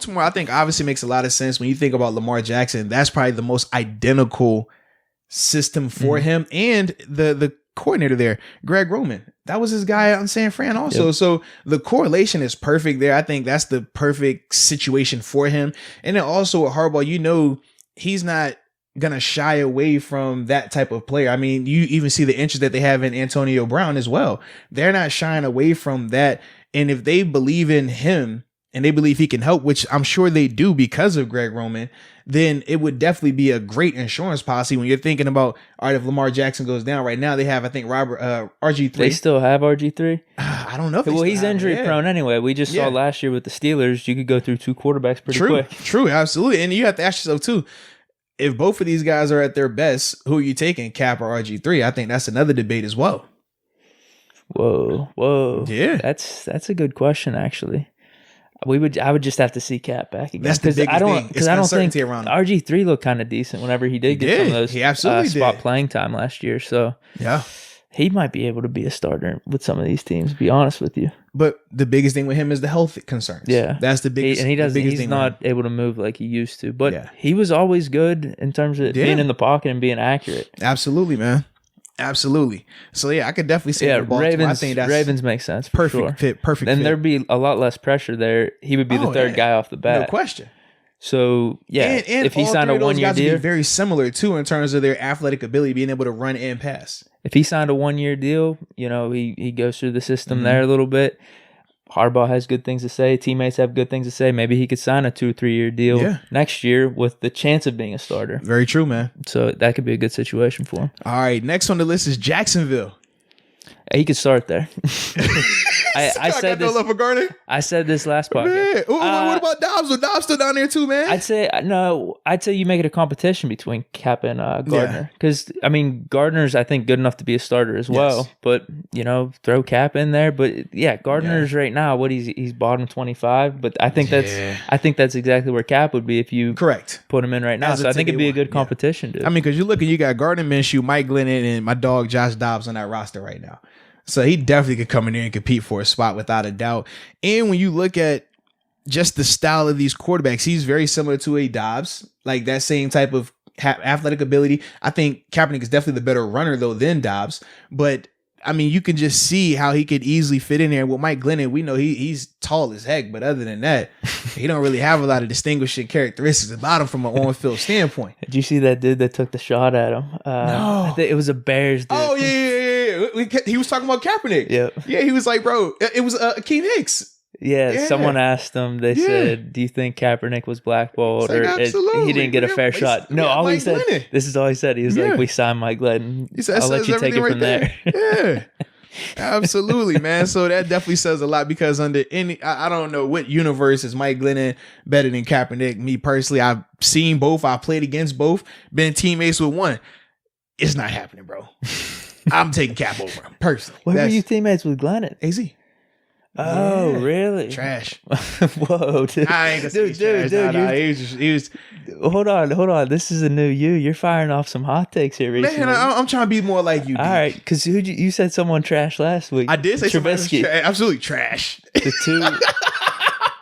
Baltimore, I think obviously makes a lot of sense when you think about Lamar Jackson. That's probably the most identical system for him, and the coordinator there, Greg Roman, that was his guy out in San Fran also. Yep. So the correlation is perfect there. I think that's the perfect situation for him. And then also with Harbaugh, he's not gonna shy away from that type of player. I mean, you even see the interest that they have in Antonio Brown as well. They're not shying away from that. And if they believe in him and they believe he can help, which I'm sure they do because of Greg Roman, then it would definitely be a great insurance policy when you're thinking about, all right, if Lamar Jackson goes down right now, they have, I think, RG3. They still have RG3? I don't know if he's injury prone anyway. We just saw last year with the Steelers, you could go through 2 quarterbacks pretty quick. True, absolutely. And you have to ask yourself, too, if both of these guys are at their best, who are you taking, Cap or RG3? I think that's another debate as well. Whoa. Yeah. That's a good question, actually. I would just have to see Cap back again. That's the biggest thing. Because I don't think RG3 looked kind of decent whenever he did get some of those he absolutely spot playing time last year. So yeah, he might be able to be a starter with some of these teams, to be honest with you. But the biggest thing with him is the health concerns. Yeah. That's the biggest thing. He's not able to move like he used to. But he was always good in terms of being in the pocket and being accurate. Absolutely, man. Absolutely. So yeah, I could definitely say Ravens. I think that's Ravens makes sense. Perfect fit. Perfect. Then fit. There'd be a lot less pressure there. He would be the third guy off the bat. No question. So yeah, and if he signed a 1-year deal, would be very similar too in terms of their athletic ability, being able to run and pass. If he signed a 1-year deal, he goes through the system there a little bit. Harbaugh has good things to say. Teammates have good things to say. Maybe he could sign a 2 or 3 year deal next year with the chance of being a starter. Very true, man. So that could be a good situation for him. All right, next on the list is Jacksonville. He could start there. I said this. Love for Garner. I said this last podcast. What about Dobbs? Was Dobbs still down there too, man? I'd say you make it a competition between Cap and Gardner, because Gardner's I think good enough to be a starter as well. But throw Cap in there. But Gardner's right now he's bottom 25. But I think that's exactly where Cap would be if you put him in right now. So I think it'd be a good competition, dude. Because you got Gardner Minshew, Mike Glennon, and my dog Josh Dobbs on that roster right now. So he definitely could come in there and compete for a spot without a doubt. And when you look at just the style of these quarterbacks, he's very similar to a Dobbs, like that same type of athletic ability. I think Kaepernick is definitely the better runner though than Dobbs, but you can just see how he could easily fit in there. With Mike Glennon, we know he's tall as heck, but other than that, he don't really have a lot of distinguishing characteristics about him from an on-field standpoint. Did you see that dude that took the shot at him? No. I think it was a Bears dude. Oh, yeah. He was talking about Kaepernick. Yeah, he was like, bro, it was Akeem Hicks. Yeah, someone asked him, they said, do you think Kaepernick was blackballed? Like, absolutely. He didn't get a fair shot. No, all he said, Glennon. This is all he said. He was like, we signed Mike Glennon. He said, I'll let you take it from there. Yeah. Absolutely, man. So that definitely says a lot, because under I don't know what universe is Mike Glennon better than Kaepernick. Me personally, I've seen both. I've played against both, been teammates with one. It's not happening, bro. I'm taking Cap over him personally. Where were you teammates with Glennon? AZ. Oh, really? Trash. Whoa, dude. I ain't gonna say trash. He was Hold on. This is a new you. You're firing off some hot takes here recently. Man, I'm trying to be more like you. All right, because you said someone trash last week. I did say Trubisky. Absolutely trash. The two.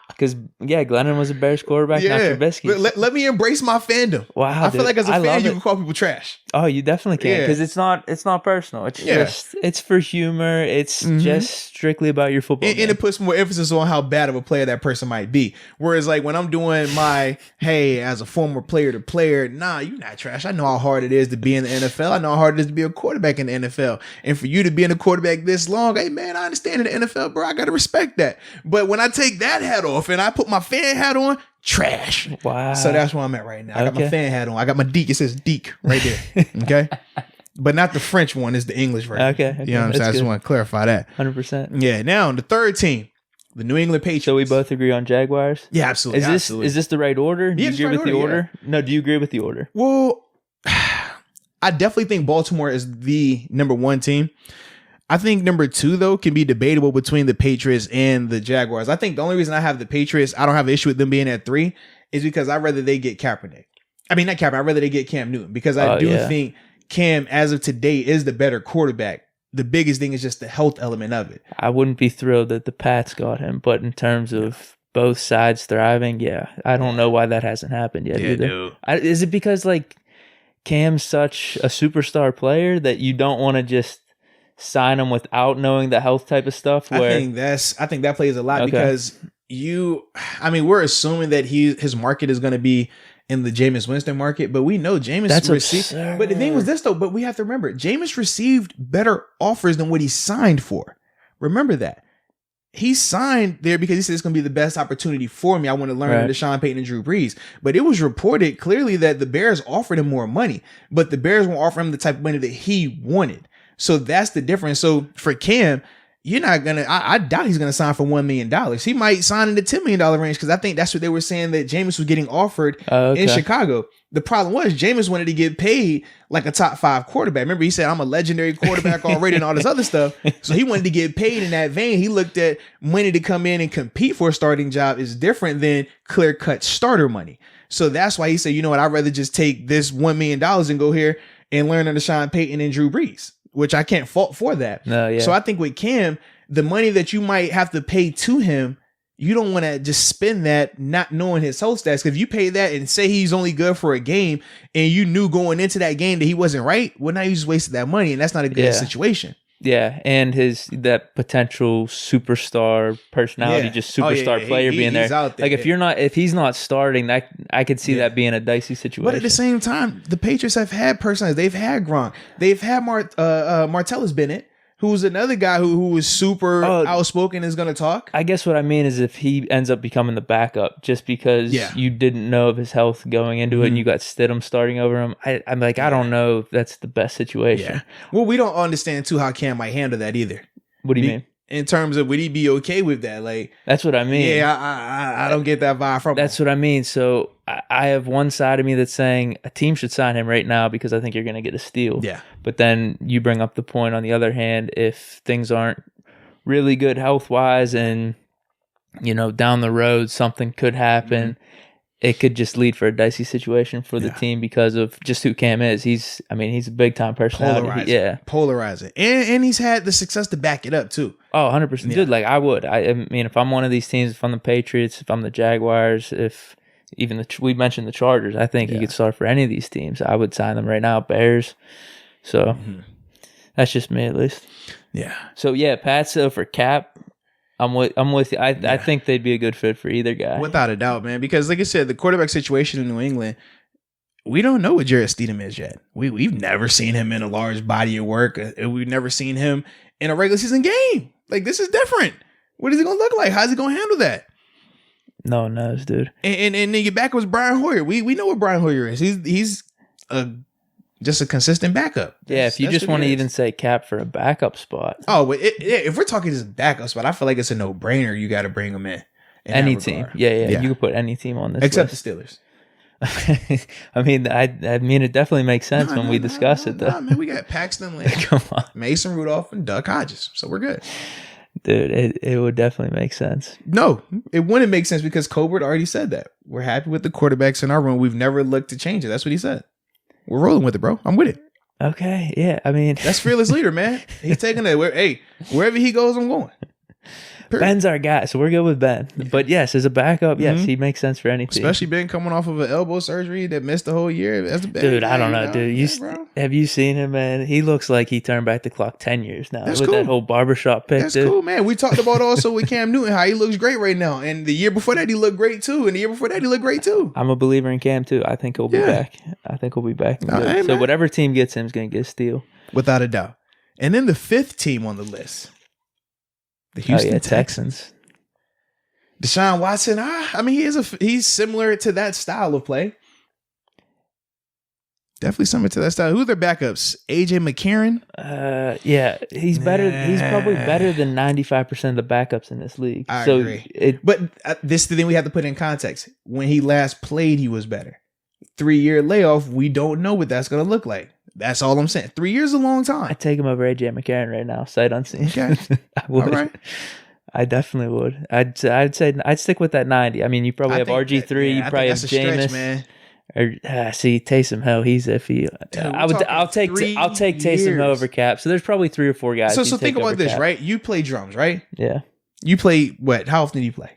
Because, Glennon was a Bears quarterback, not Trubisky. Let me embrace my fandom. Wow, I feel like as a fan, you can call people trash. Oh, you definitely can, because it's not personal. It's just, it's for humor. It's just strictly about your football game. And it puts more emphasis on how bad of a player that person might be. Whereas, like, when I'm doing my, hey, as a former player to player, nah, you're not trash. I know how hard it is to be in the NFL. I know how hard it is to be a quarterback in the NFL. And for you to be in a quarterback this long, hey, man, I understand in the NFL, bro. I got to respect that. But when I take that hat off and I put my fan hat on, trash. Wow. So that's where I'm at right now. I got my fan hat on. I got my Deke. It says Deke right there. Okay. But not the French one. It's the English version. Okay. You know what I'm saying? I just want to clarify that. 100%. Yeah. Now, the third team, the New England Patriots. So we both agree on Jaguars? Yeah, absolutely. Is this the right order? Do you agree with the order? No, do you agree with the order? Well, I definitely think Baltimore is the number one team. I think number two, though, can be debatable between the Patriots and the Jaguars. I think the only reason I have the Patriots, I don't have an issue with them being at 3, is because I'd rather they get Kaepernick. I mean, not Kaepernick. I'd rather they get Cam Newton, because I do think Cam, as of today, is the better quarterback. The biggest thing is just the health element of it. I wouldn't be thrilled that the Pats got him, but in terms of both sides thriving, I don't know why that hasn't happened yet either. Dude. Is it because like Cam's such a superstar player that you don't want to just sign him without knowing the health type of stuff? Where I think that plays a lot because we're assuming that his market is going to be in the Jameis Winston market, but we know Jameis received. But the thing was this though, but we have to remember Jameis received better offers than what he signed for. Remember that. He signed there because he said it's going to be the best opportunity for me. I want to learn under Sean Payton and Drew Brees. But it was reported clearly that the Bears offered him more money, but the Bears won't offer him the type of money that he wanted. So that's the difference. So for Cam, you're not going to, I doubt he's going to sign for $1 million. He might sign in the $10 million range because I think that's what they were saying that Jameis was getting offered in Chicago. The problem was Jameis wanted to get paid like a top 5 quarterback. Remember, he said, I'm a legendary quarterback already and all this other stuff. So he wanted to get paid in that vein. He looked at money to come in and compete for a starting job is different than clear-cut starter money. So that's why he said, you know what, I'd rather just take this $1 million and go here and learn under Sean Payton and Drew Brees, which I can't fault for that. So I think with Cam, the money that you might have to pay to him, you don't want to just spend that not knowing his health stats. Because if you pay that and say he's only good for a game and you knew going into that game that he wasn't right, well, now you just wasted that money and that's not a good situation. Yeah, and that potential superstar personality, just superstar player being there. Like if he's not starting, that I could see that being a dicey situation. But at the same time, the Patriots have had personalities. They've had Gronk. They've had Martellus Bennett, who's another guy who is super outspoken, is going to talk. I guess what I mean is if he ends up becoming the backup just because you didn't know of his health going into it and you got Stidham starting over him, I'm like, I don't know if that's the best situation. Yeah. Well, we don't understand, too, how Cam might handle that either. What do you mean? In terms of, would he be okay with that? Like, that's what I mean. Yeah, I don't get that vibe from him. That's what I mean. So I have one side of me that's saying a team should sign him right now because I think you're going to get a steal. Yeah. But then you bring up the point on the other hand, if things aren't really good health-wise and, down the road something could happen, it could just lead for a dicey situation for the team because of just who Cam is. He's a big-time personality. Polarizing. And he's had the success to back it up, too. Oh, 100%. Dude, like, I would. I mean, if I'm one of these teams, if I'm the Patriots, if I'm the Jaguars, if even we mentioned the Chargers, I think he could start for any of these teams. I would sign them right now. Bears. So, that's just me, at least. Yeah. So, Pats, for Cap, I'm with you. I think they'd be a good fit for either guy. Without a doubt, man. Because like I said, the quarterback situation in New England, we don't know what Jarrett Stidham is yet. We've never seen him in a large body of work. We've never seen him in a regular season game. Like, this is different. What is he going to look like? How's he going to handle that? No one knows, dude. And then your back was Brian Hoyer. We know what Brian Hoyer is. He's just a consistent backup. If you just want to even say Cap for a backup spot. Oh, but if we're talking just backup spot, I feel like it's a no-brainer. You got to bring him in any team. Yeah. You can put any team on this except list. The Steelers. I mean, it definitely makes sense when we discuss it, though. Man, we got Paxton Lynch, come on, Mason Rudolph, and Duck Hodges, so we're good. Dude, it would definitely make sense. No, it wouldn't make sense because Colbert already said that. We're happy with the quarterbacks in our room. We've never looked to change it. That's what he said. We're rolling with it, bro. I'm with it. Okay, yeah. I mean, that's fearless leader, man. He's taking it. Wherever he goes, I'm going. Period. Ben's our guy, so we're good with Ben. But yes, as a backup, yes, he makes sense for any team. Especially Ben coming off of an elbow surgery that missed the whole year. Dude, I don't know, dude. Have you seen him, man? He looks like he turned back the clock 10 years now. That's with that whole barbershop pick, That's cool, man. We talked about also with Cam Newton, how he looks great right now. And the year before that, he looked great too. And the year before that, he looked great too. I'm a believer in Cam too. I think he'll be back. So whatever team gets him is going to get a steal. Without a doubt. And then the 5th team on the list. The Houston Texans. Deshaun Watson, I mean, he's similar to that style of play. Definitely similar to that style. Who are their backups? AJ McCarron? He's better. He's probably better than 95% of the backups in this league. I agree. But this is the thing we have to put in context. When he last played, he was better. 3-year layoff, we don't know what that's going to look like. That's all I'm saying. 3 years is a long time. I'd take him over AJ McCarron right now, sight unseen. Okay. I would. All right. I definitely would. I'd say I'd stick with that 90. I mean, you probably have RG3. You probably have Jameis. Man. Or see Taysom Hill, he's iffy. I'll take Taysom Hill over Cap. So there's probably 3 or 4 guys. So think about this, right? You play drums, right? Yeah. You play what? How often do you play?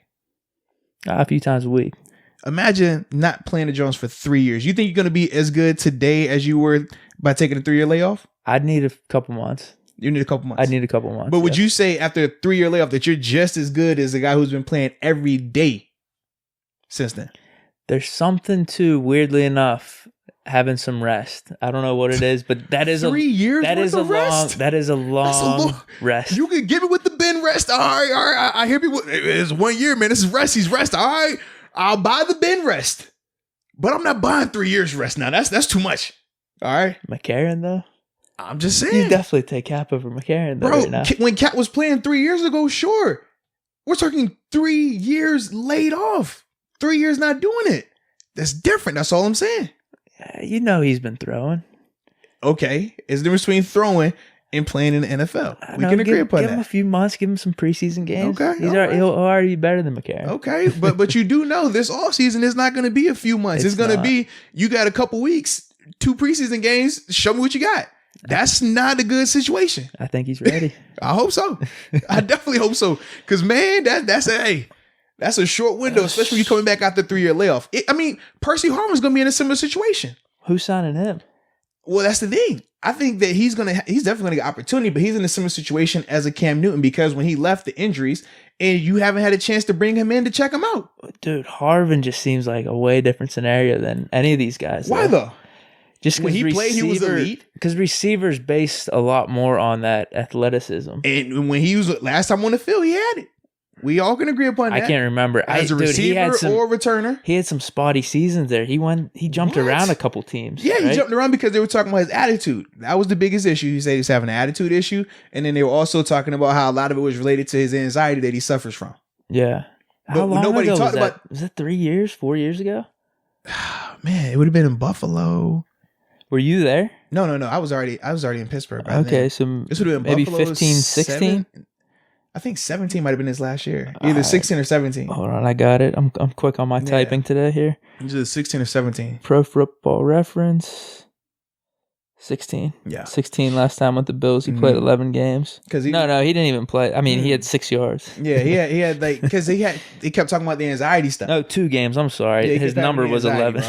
A few times a week. Imagine not playing the Jones for 3 years. You think you're going to be as good today as you were by taking a 3-year layoff? I'd need a couple months. You need a couple months. I'd need a couple months. But would you say after a 3-year layoff that you're just as good as the guy who's been playing every day since then? There's something to, weirdly enough, having some rest. I don't know what it is, but that is 3 years. That is a rest? long. That is a long rest. You can give me with the Ben rest. All right. I hear people. It's 1 year, man. This is rest. He's rest. All right. I'll buy the Ben rest, but I'm not buying 3 years rest now. That's too much. All right. McCarron though. I'm just saying. You definitely take Cap over McCarron though. Bro, right now. When Cap was playing 3 years ago, sure. We're talking 3 years laid off. 3 years not doing it. That's different. That's all I'm saying. You know he's been throwing. Okay. It's the difference between throwing and playing in the NFL. We can agree upon that. Give him a few months. Give him some preseason games. Okay. He'll already be better than McCarron. Okay. But you do know this offseason is not going to be a few months. It's going to be, you got a couple weeks, 2 preseason games. Show me what you got. That's not a good situation. I think he's ready. I hope so. I definitely hope so. Because, man, that's a short window, especially when you're coming back after 3-year layoff. Percy Harvin's going to be in a similar situation. Who's signing him? Well, that's the thing. I think that he's definitely going to get opportunity, but he's in a similar situation as a Cam Newton because when he left the injuries and you haven't had a chance to bring him in to check him out. Dude, Harvin just seems like a way different scenario than any of these guys. Why though? Just when he played, he was elite. Because receivers based a lot more on that athleticism. And when he was last time on the field, he had it. We all can agree upon that. I can't remember. As a receiver or a returner. He had some spotty seasons there. He jumped around a couple teams. Yeah, right? he jumped around because they were talking about his attitude. That was the biggest issue. He said he was having an attitude issue. And then they were also talking about how a lot of it was related to his anxiety that he suffers from. Yeah. How long ago was that? Was that 3 years, 4 years ago? Man, it would have been in Buffalo. Were you there? No. I was already in Pittsburgh. Okay, so this would have been maybe Buffalo 15, 16? I think 17 might have been his last year. Either 16 or 17. Hold on, I got it. I'm quick on my typing today here. Either 16 or 17. Pro Football Reference. 16. Yeah. 16 last time with the Bills. He played 11 games. No, he didn't even play. I mean, he had 6 yards. Yeah, he had like, because he kept talking about the anxiety stuff. No, 2 games. I'm sorry. Yeah, his number was 11.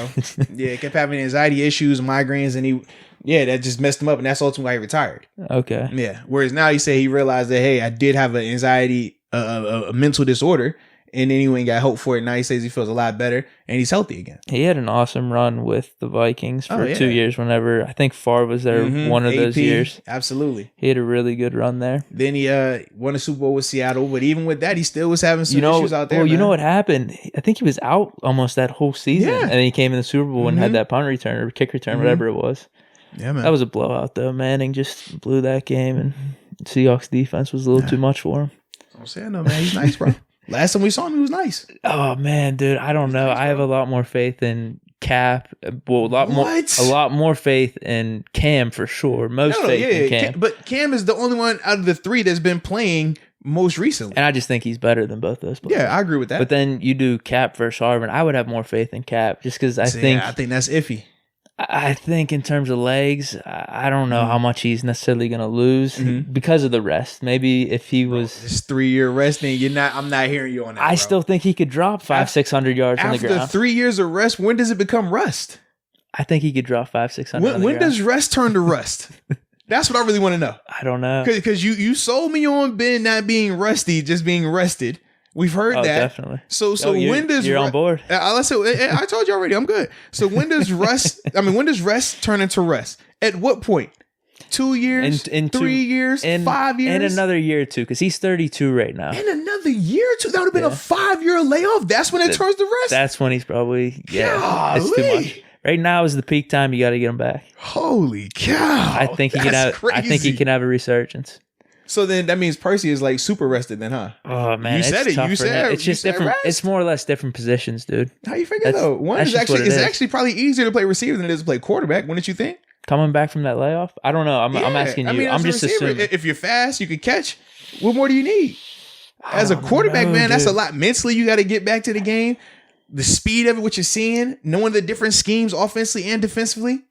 Yeah, he kept having anxiety issues, migraines, and that just messed him up, and that's ultimately why he retired. Okay. Yeah. Whereas now he realized that, hey, I did have an anxiety, a mental disorder, and then he went and got hope for it. Now he says he feels a lot better, and he's healthy again. He had an awesome run with the Vikings for 2 years whenever, I think Favre was there one of those years. Absolutely. He had a really good run there. Then he won a Super Bowl with Seattle, but even with that, he still was having some issues out there. Well, you know what happened? I think he was out almost that whole season, and then he came in the Super Bowl and had that punt return or kick return, whatever it was. Yeah, man. That was a blowout, though. Manning just blew that game, and Seahawks defense was a little too much for him. I'm saying, no, man, he's nice, bro. Last time we saw him, he was nice. Oh man, dude, I don't know. I have a lot more faith in Cap. Well, a lot more faith in Cam for sure. Faith in Cam. But Cam is the only one out of the 3 that's been playing most recently, and I just think he's better than both those players. Yeah, I agree with that. But then you do Cap versus Harvin. I would have more faith in Cap just because I think that's iffy. I think in terms of legs, I don't know how much he's necessarily going to lose because of the rest. Maybe if he was this 3-year rest thing, I'm not hearing you on that. I still think he could drop 500-600 yards on the ground. After 3 years of rest, when does it become rust? I think he could drop 500-600. When does rest turn to rust? That's what I really want to know. I don't know because you sold me on Ben not being rusty, just being rested. We've heard that. Definitely. So when does you're on board? I told you already. I'm good. So when does when does rest turn into rest? At what point? 2 years? In 3 years? 5 years? In another year or two, because he's 32 right now. In another year or two? That would have been a 5-year layoff. That's when it turns to rest? That's when he's probably, it's too much. Right now is the peak time. You got to get him back. Holy cow. I think he can have a resurgence. So then that means Percy is like super rested then, huh? Oh man, you said it. You said it. It's just different. Rest. It's more or less different positions, dude. How you figure though? One is actually probably easier to play receiver than it is to play quarterback. Wouldn't you think? Coming back from that layoff, I don't know. I'm asking you. I'm just assuming. If you're fast, you can catch. What more do you need? As a quarterback, man, that's a lot mentally. You got to get back to the game. The speed of it, what you're seeing, knowing the different schemes offensively and defensively.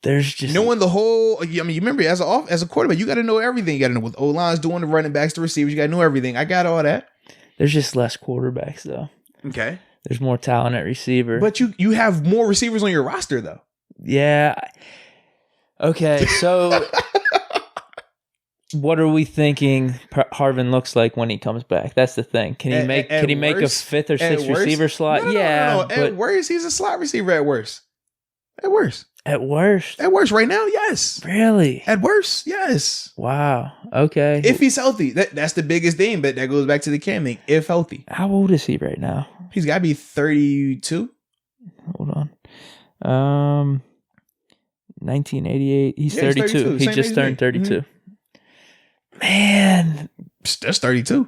There's just knowing the whole. I mean, you remember as a quarterback, you got to know everything. You got to know what O-line's doing, the running backs, the receivers. You got to know everything. I got all that. There's just less quarterbacks though. Okay. There's more talent at receiver. But you have more receivers on your roster, though. Yeah. Okay, so what are we thinking Harvin looks like when he comes back? That's the thing. Can he make a fifth or sixth receiver slot? No. At worst, he's a slot receiver at worst. At worst. At worst. At worst right now, yes. Really? At worst, yes. Wow. Okay. If he's healthy. That's the biggest thing, but that goes back to the Cam thing. If healthy. How old is he right now? He's got to be 32. Hold on. 1988. He's 32. He just turned 32. Mm-hmm. Man. That's 32.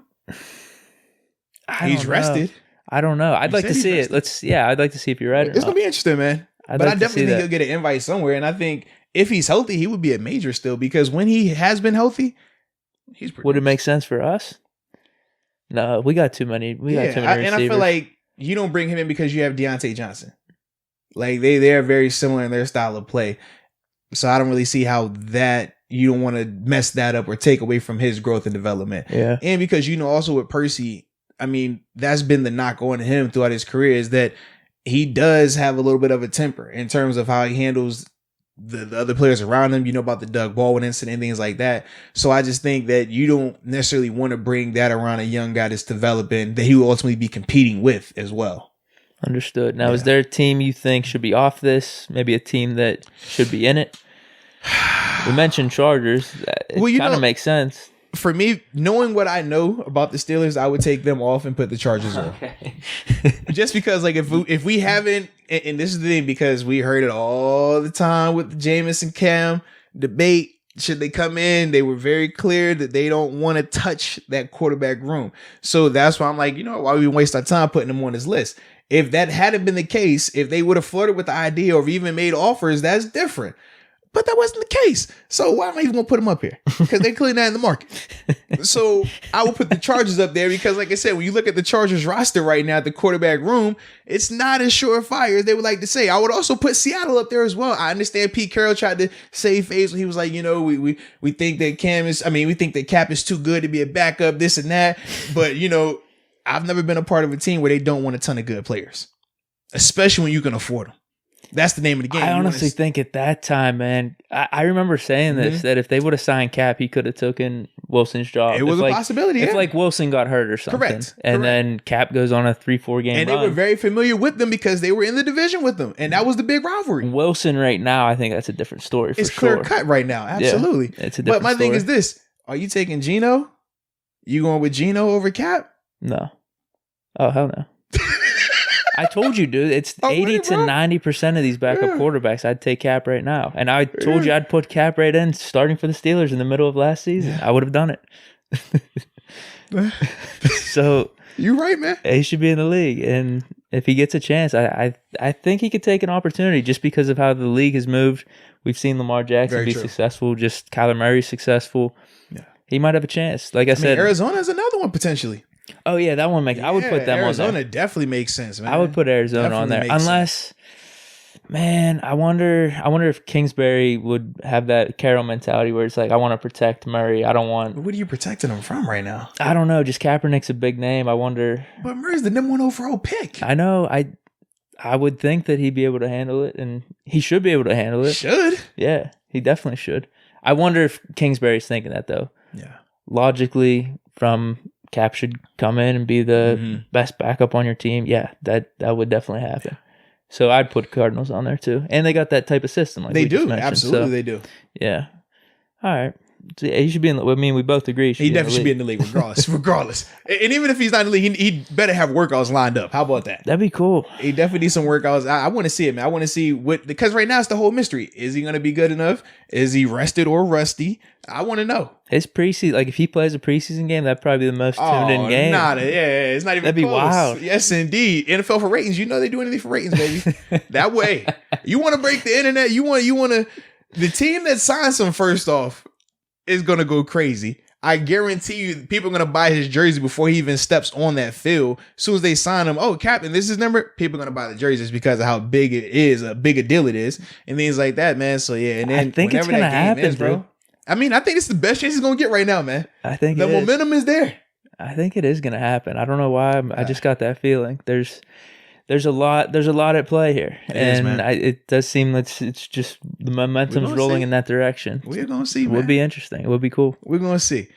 He's rested. I don't know. I'd like to see it. I'd like to see if you're right. It's going to be interesting, man. But I definitely think he'll get an invite somewhere. And I think if he's healthy, he would be a major still, because when he has been healthy, he's pretty. Would it make sense for us? No, we got too many. We got too many receivers. And I feel like you don't bring him in because you have Deontay Johnson. Like they are very similar in their style of play. So I don't really see how that you don't want to mess that up or take away from his growth and development. Yeah. And because, also with Percy, I mean, that's been the knock on him throughout his career, is that he does have a little bit of a temper in terms of how he handles the other players around him, about the Doug Baldwin incident and things like that. So I just think that you don't necessarily want to bring that around a young guy that's developing, that he will ultimately be competing with as well. Understood. Now, is there a team you think should be off this? Maybe a team that should be in it? We mentioned Chargers. It kind of makes sense. For me, knowing what I know about the Steelers, I would take them off and put the Chargers on. Just because, like, if we haven't, and this is the thing, because we heard it all the time with the Jameis and Cam debate, should they come in, they were very clear that they don't want to touch that quarterback room. So that's why I'm like, why we waste our time putting them on this list? If that hadn't been the case, if they would have flirted with the idea or even made offers, that's different. But that wasn't the case. So why am I even going to put them up here? Because they're clearly not in the market. So I would put the Chargers up there because, like I said, when you look at the Chargers roster right now at the quarterback room, it's not as surefire as they would like to say. I would also put Seattle up there as well. I understand Pete Carroll tried to save face when he was like, we think that we think that Cap is too good to be a backup, this and that. But, I've never been a part of a team where they don't want a ton of good players, especially when you can afford them. That's the name of the game. I honestly think at that time, man, I remember saying this, that if they would have signed Cap, he could have taken Wilson's job. It was a possibility. If like Wilson got hurt or something. Correct. Then Cap goes on a 3-4 game and run. They were very familiar with them because they were in the division with them. And that was the big rivalry. Wilson right now, I think that's a different story for It's clear cut right now. Absolutely. Yeah, it's a different But my story. thing is this. Are you taking Geno? You going with Geno over Cap? No. Oh, hell no. I told you, dude. It's 80 to 90% of these backup quarterbacks. I'd take Cap right now. And I told you I'd put Cap right in starting for the Steelers in the middle of last season. I would have done it. So you're right, man. He should be in the league. And if he gets a chance, I think he could take an opportunity just because of how the league has moved. We've seen Lamar Jackson be successful, just Kyler Murray successful. Yeah. He might have a chance. Like I said, Arizona is another one potentially. Oh yeah, that one makes. I would put them Arizona on there. Arizona definitely makes sense, man. I would put Arizona on there, unless, man, I wonder if Kingsbury would have that Carroll mentality where it's like, I want to protect Murray. I don't want. What are you protecting him from right now? I don't know. Just Kaepernick's a big name. I wonder. But Murray's the number 1 overall pick. I know. I would think that he'd be able to handle it, and he should be able to handle it. Should. Yeah, he definitely should. I wonder if Kingsbury's thinking that though. Yeah. Logically, from Cap should come in and be the best backup on your team. Yeah, that would definitely happen. So I'd put Cardinals on there too. And they got that type of system. Like they do. Absolutely, they do. Yeah. All right. So he should be in the league. I mean, we both agree. He definitely should be in the league regardless. And even if he's not in the league, he better have workouts lined up. How about that? That'd be cool. He definitely needs some workouts. I want to see it, man. I want to see because right now it's the whole mystery. Is he going to be good enough? Is he rested or rusty? I want to know. His preseason, like if he plays a preseason game, that'd probably be the most tuned in game. It's not even That'd be close. wild. Yes, indeed. NFL for ratings. You know they do anything for ratings, baby. That way. You want to break the internet. You want to, the team that signs him first off is going to go crazy. I guarantee you people are going to buy his jersey before he even steps on that field. As soon as they sign him, oh, Captain, this is his number. People are going to buy the jerseys because of how big it is, a big a deal it is, and things like that, man. So, yeah. And then I think it's going to happen, bro. I mean, I think it's the best chance he's going to get right now, man. I think the momentum is there. I think it is going to happen. I don't know why. I just got that feeling. There's a lot at play here, it does seem that it's just the momentum's rolling in that direction. We're gonna see. It would be interesting. It would be cool. We're gonna see.